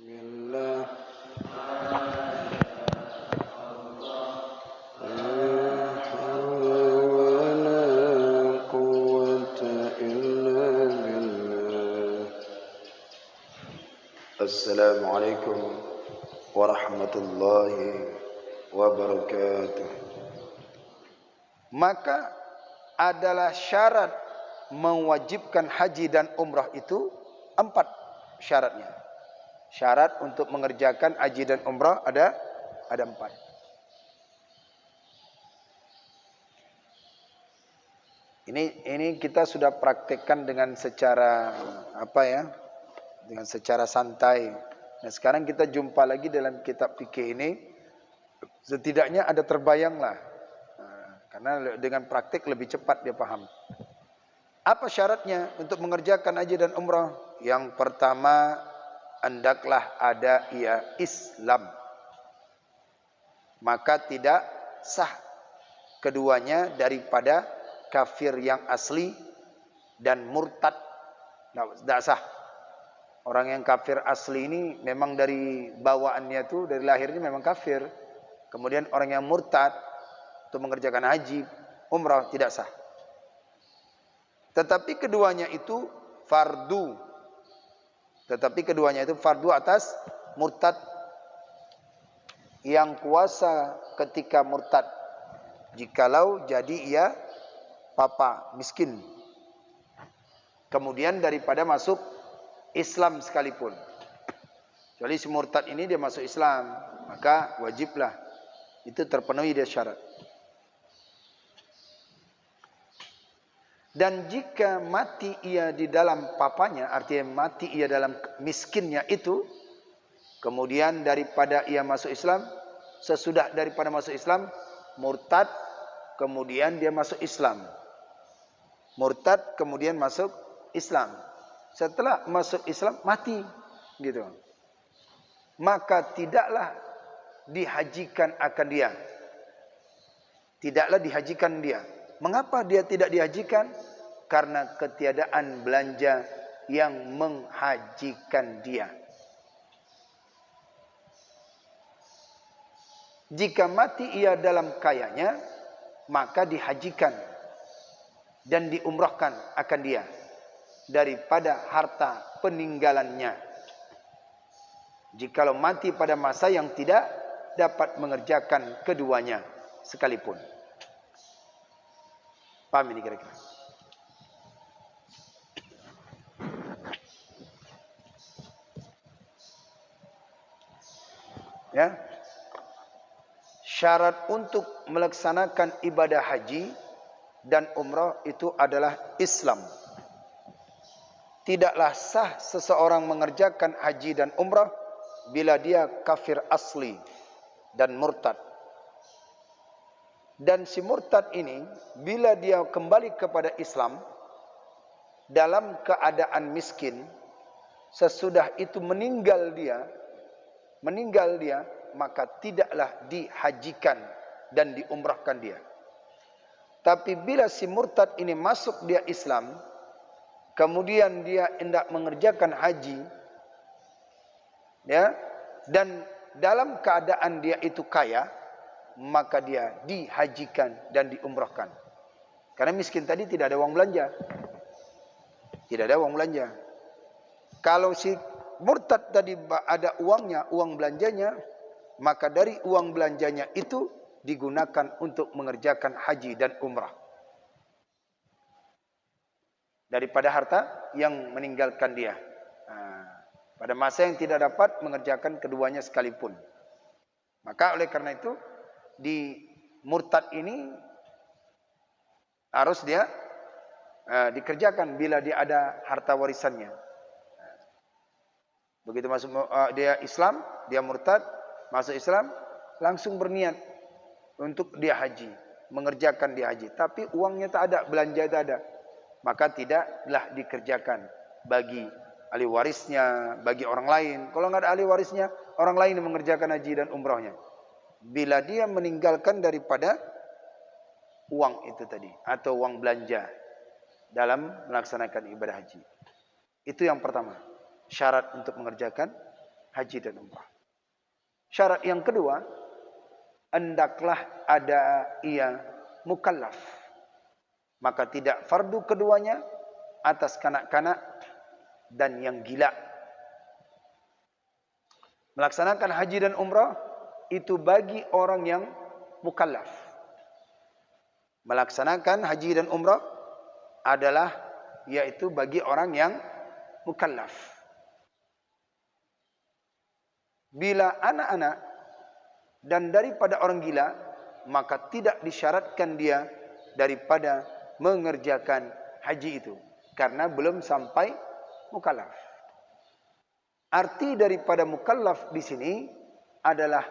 Bismillah. Assalamualaikum warahmatullahi wabarakatuh. Maka adalah syarat mewajibkan haji dan umrah itu 4 syaratnya. Syarat untuk mengerjakan haji dan umrah ada 4. Ini kita sudah praktekkan dengan secara dengan secara santai. Nah, sekarang kita jumpa lagi dalam kitab fikih ini, setidaknya ada terbayanglah. Karena dengan praktek lebih cepat dia paham. Apa syaratnya untuk mengerjakan haji dan umrah? Yang pertama, hendaklah ada ia Islam. Maka tidak sah keduanya daripada kafir yang asli dan murtad. Tidak sah. Orang yang kafir asli ini memang dari bawaannya itu, dari lahirnya memang kafir. Kemudian orang yang murtad untuk mengerjakan haji, umrah tidak sah. Tetapi keduanya itu fardu. Atas murtad yang kuasa ketika murtad. Jikalau jadi ia papa miskin. Kemudian daripada masuk Islam sekalipun. Kecuali si murtad ini dia masuk Islam, maka wajiblah. Itu terpenuhi dia syarat. Dan jika mati ia di dalam papanya, artinya mati ia dalam miskinnya itu, kemudian daripada ia masuk Islam, sesudah daripada masuk Islam, murtad, kemudian dia masuk Islam. Murtad, kemudian masuk Islam. Setelah masuk Islam, mati. Gitu. Maka tidaklah dihajikan akan dia. Tidaklah dihajikan dia. Mengapa dia tidak dihajikan? Karena ketiadaan belanja yang menghajikan dia. Jika mati ia dalam kayanya, maka dihajikan dan diumrahkan akan dia daripada harta peninggalannya. Jikalau mati pada masa yang tidak dapat mengerjakan keduanya sekalipun. Paham ini kira-kira? Ya. Syarat untuk melaksanakan ibadah haji dan umrah itu adalah Islam. Tidaklah sah seseorang mengerjakan haji dan umrah bila dia kafir asli dan murtad. Dan si murtad ini bila dia kembali kepada Islam dalam keadaan miskin, sesudah itu meninggal dia, maka tidaklah dihajikan dan diumrahkan dia. Tapi bila si murtad ini masuk dia Islam, kemudian dia hendak mengerjakan haji, ya, dan dalam keadaan dia itu kaya, maka dia dihajikan dan diumrahkan. Karena miskin tadi tidak ada uang belanja. Kalau si murtad tadi ada uangnya, uang belanjanya, maka dari uang belanjanya itu digunakan untuk mengerjakan haji dan umrah. Daripada harta yang meninggalkan dia. Pada masa yang tidak dapat mengerjakan keduanya sekalipun. Maka oleh karena itu, di murtad ini harus dia dikerjakan bila dia ada harta warisannya. Begitu masuk dia Islam, dia murtad, masuk Islam, langsung berniat untuk dia haji, mengerjakan dia haji. Tapi uangnya tak ada, belanja tak ada. Maka tidaklah dikerjakan bagi ahli warisnya, bagi orang lain. Kalau nggak ada ahli warisnya, orang lain yang mengerjakan haji dan umrahnya. Bila dia meninggalkan daripada uang itu tadi, atau uang belanja dalam melaksanakan ibadah haji. Itu yang pertama, syarat untuk mengerjakan haji dan umrah. Syarat yang kedua, hendaklah ada ia mukallaf. Maka tidak fardu keduanya atas kanak-kanak dan yang gila. Melaksanakan haji dan umrah itu bagi orang yang mukallaf. Melaksanakan haji dan umrah adalah yaitu bagi orang yang mukallaf. Bila anak-anak dan daripada orang gila, maka tidak disyaratkan dia daripada mengerjakan haji itu karena belum sampai mukallaf. Arti daripada mukallaf di sini adalah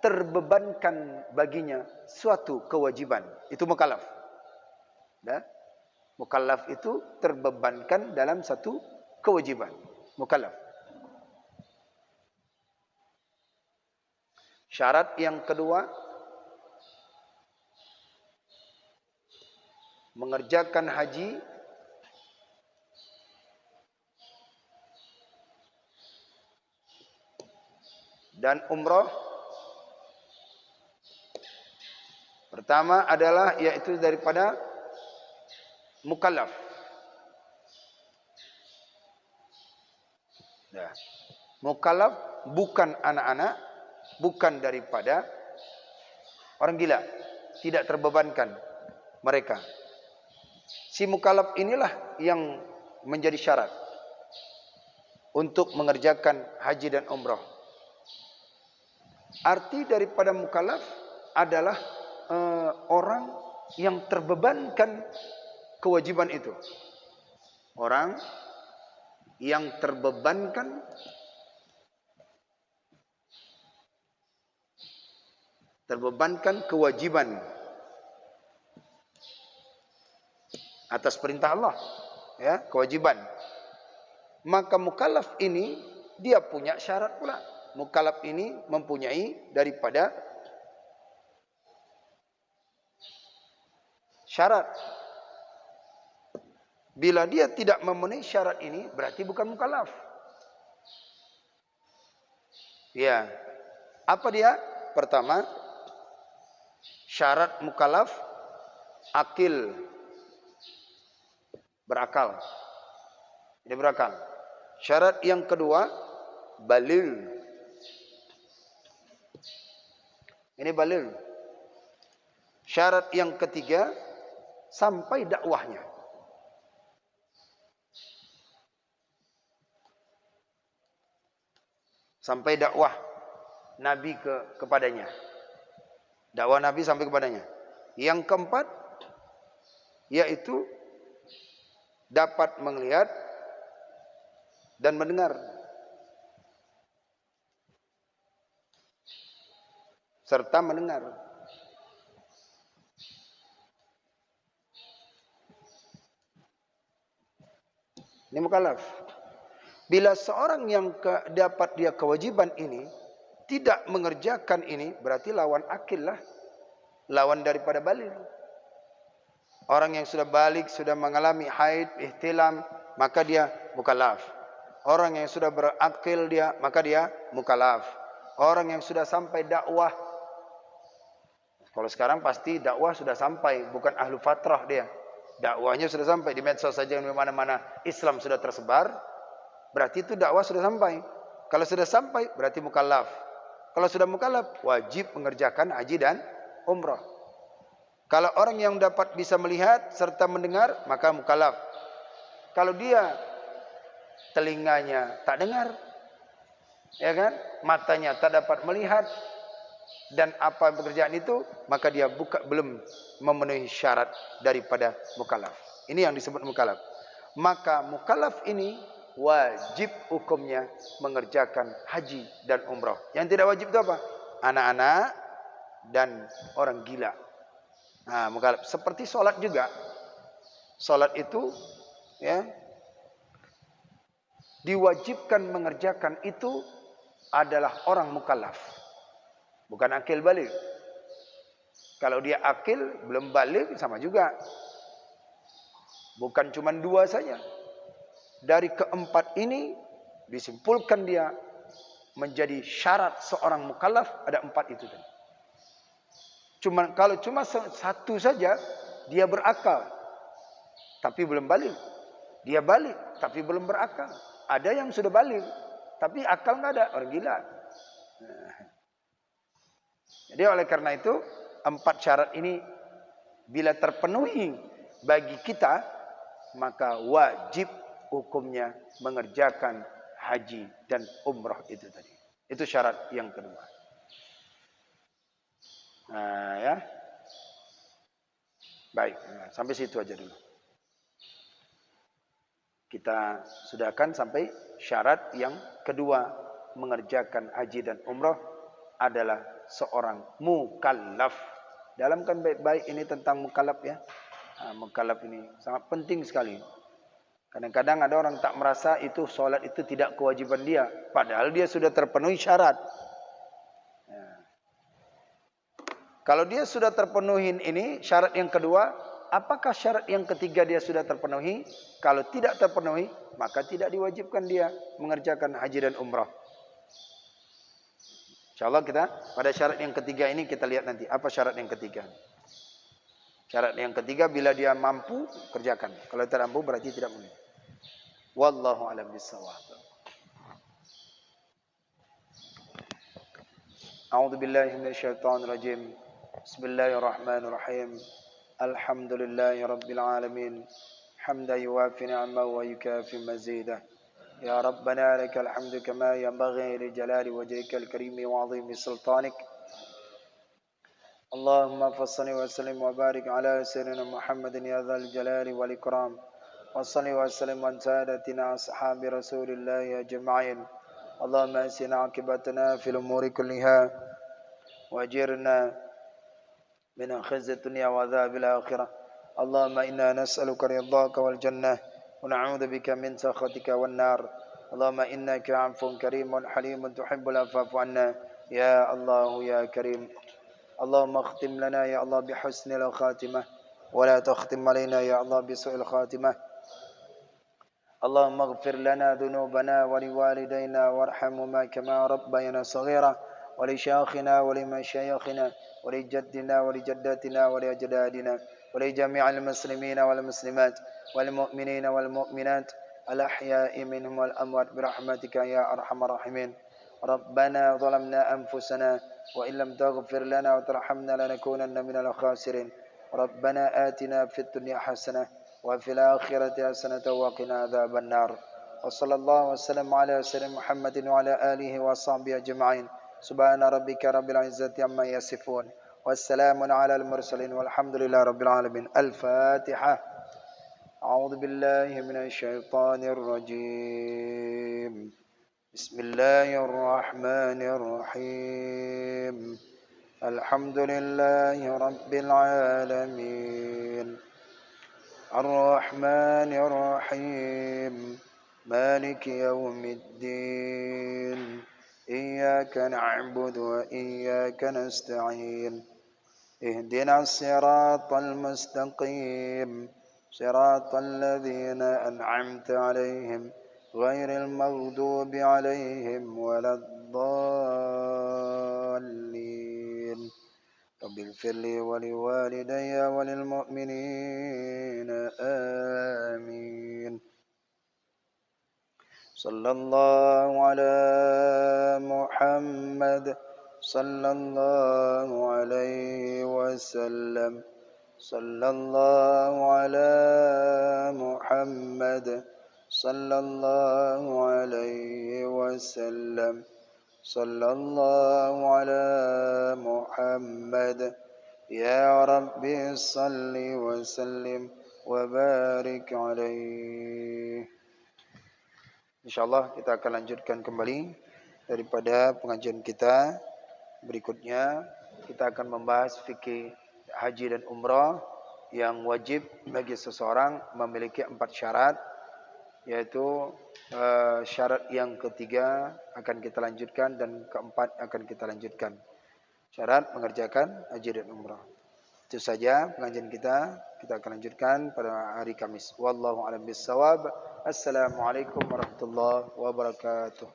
terbebankan baginya suatu kewajiban. Itu mukallaf. Ya? Mukallaf itu terbebankan dalam satu kewajiban. Mukallaf. Syarat yang kedua, mengerjakan haji dan umrah. Pertama adalah yaitu daripada mukallaf. Ya. Mukallaf bukan anak-anak, bukan daripada orang gila, tidak terbebankan mereka. Si mukallaf inilah yang menjadi syarat untuk mengerjakan haji dan umrah. Arti daripada mukallaf adalah orang yang terbebankan kewajiban itu. Orang yang terbebankan kewajiban atas perintah Allah, ya, kewajiban. Maka mukallaf ini dia punya syarat pula. Mukallaf ini mempunyai daripada syarat. Bila dia tidak memenuhi syarat ini, berarti bukan mukallaf. Ya. Apa dia? Pertama, syarat mukallaf akil, berakal. Dia berakal. Syarat yang kedua, balil. Ini balil. Syarat yang ketiga, sampai dakwahnya. Sampai dakwah Nabi kepadanya. Dakwah Nabi sampai kepadanya. Yang keempat, yaitu dapat melihat dan mendengar. Serta mendengar. Ini mukallaf. Bila seorang yang dapat dia kewajiban ini tidak mengerjakan ini, berarti lawan akil lah. Lawan daripada balik. Orang yang sudah balik, sudah mengalami haid, ihtilam, maka dia mukallaf. Orang yang sudah berakil dia, maka dia mukallaf. Orang yang sudah sampai dakwah, kalau sekarang pasti dakwah sudah sampai, bukan ahlu fatrah dia. Dakwahnya sudah sampai di medsos saja, di mana-mana Islam sudah tersebar, berarti itu dakwah sudah sampai. Kalau sudah sampai, berarti mukallaf. Kalau sudah mukallaf, wajib mengerjakan haji dan umrah. Kalau orang yang dapat bisa melihat serta mendengar, maka mukallaf. Kalau dia telinganya tak dengar, ya kan, matanya tak dapat melihat, dan apa pekerjaan itu, maka dia belum memenuhi syarat daripada mukallaf. Ini yang disebut mukallaf. Maka mukallaf ini wajib hukumnya mengerjakan haji dan umrah. Yang tidak wajib itu apa? Anak-anak dan orang gila. Nah, mukallaf. Seperti solat juga. Solat itu, ya, diwajibkan mengerjakan itu adalah orang mukallaf. Bukan akil balik. Kalau dia akil belum balik, sama juga. Bukan cuma dua saja. Dari keempat ini disimpulkan dia menjadi syarat seorang mukallaf ada 4 itu tadi. Kalau cuma satu saja, dia berakal tapi belum balik. Dia balik tapi belum berakal. Ada yang sudah balik tapi akal nggak ada, orang gila. Jadi oleh karena itu 4 syarat ini bila terpenuhi bagi kita, maka wajib hukumnya mengerjakan haji dan umrah itu tadi. Itu syarat yang kedua. Nah, ya. Baik, nah, sampai situ aja dulu. Kita sudahkan sampai syarat yang kedua, mengerjakan haji dan umrah adalah seorang mukallaf. Dalam kan baik-baik ini tentang mukallaf ya. Nah, mukallaf ini sangat penting sekali. Kadang-kadang ada orang tak merasa itu sholat itu tidak kewajiban dia, padahal dia sudah terpenuhi syarat. Nah, kalau dia sudah terpenuhi ini syarat yang kedua, apakah syarat yang ketiga dia sudah terpenuhi? Kalau tidak terpenuhi, maka tidak diwajibkan dia mengerjakan haji dan umrah. InsyaAllah kita pada syarat yang ketiga ini kita lihat nanti. Apa syarat yang ketiga? Syarat yang ketiga bila dia mampu, kerjakan. Kalau tidak mampu berarti tidak boleh. Wallahu a'lam bishawab. A'udzu billahi minasyaitonir rajim. Bismillahirrahmanirrahim. Alhamdulillahi rabbil alamin. Hamdan yuwafi ni'amahu wa yukafi mazidah. Ya Rabbana lakal hamdu kama yanbaghi li jalali wajhikal karim wa 'azimi sultanik. Allahumma fassalli wa sallim wa barik ala sayyidina Muhammadin ya dzal jalali wal ikram. Wa salli wa sallim an sadatina ashabi Rasulillah ajma'in. Allahumma asina aqibatana fil umuri kulliha wajirna min khizyi dunya wa adzabil akhirah. Allahumma inna nas'aluka ridhaka wal jannah wa na'udzu bika min sakhatika wan nar. Allahumma innaka 'afuwun karimun halimun tuhibbul 'afwa 'anna ya Allah ya Karim. Allahumma khtim lana ya Allah bihusnil khatimah wa la takhtim alaina ya Allah bisu'il khatimah. Allahumma ighfir lana dhunubana wa liwalidayna warhamhuma kama rabbayana saghira wa li shaykhina wa li mashayikhina wa li jaddina wa li jaddatina wa li ajdadina wa li jami'il muslimina wal muslimat wal mu'minina wal mu'minat al ahya'i minhum wal amwat bi rahmatika ya arhamar rahimin. Rabbana zalamna anfusana wa in lam taghfir lana wa tarhamna lanakunanna minal khasirin. Rabbana atina fid dunya hasanah wa fil akhirati hasanatan wa qina adzaban nar. Wa sallallahu wasallam ala sayyidina Muhammadin wa ala alihi wa sahbihi ajma'in. Subhana rabbika rabbil izzati amma yasifun. Wassalamun ala al mursalin walhamdulillahi rabbil alamin. Al-Fatihah. A'udzu billahi minasy syaithanir rajim. Bismillahirrahmanirrahim. Alhamdulillahi rabbil alamin. Ar-Rahmanir Rahim. Maliki yaumiddin. Iyyaka na'budu wa iyyaka nasta'in. Ihdinas siratal mustaqim. Siratal ladzina an'amta 'alaihim ghairil maghdubi 'alaihim waladdallin. Rabbil firli wa liwalidayya wa lil mu'minina amin. Sallallahu ala Muhammad sallallahu alaihi wasallam. Sallallahu ala Muhammad sallallahu alaihi wasallam. Sallallahu ala Muhammad. Ya Rabbi salli wa sallim wa barik alaihi. InsyaAllah kita akan lanjutkan kembali daripada pengajian kita. Berikutnya kita akan membahas fikih haji dan umrah yang wajib bagi seseorang memiliki 4 syarat. Yaitu syarat yang ketiga akan kita lanjutkan dan keempat akan kita lanjutkan. Syarat mengerjakan haji dan umrah. Itu saja pengajian kita. Kita akan lanjutkan pada hari Kamis. Wallahu a'lam bishawab. Assalamualaikum warahmatullahi wabarakatuh.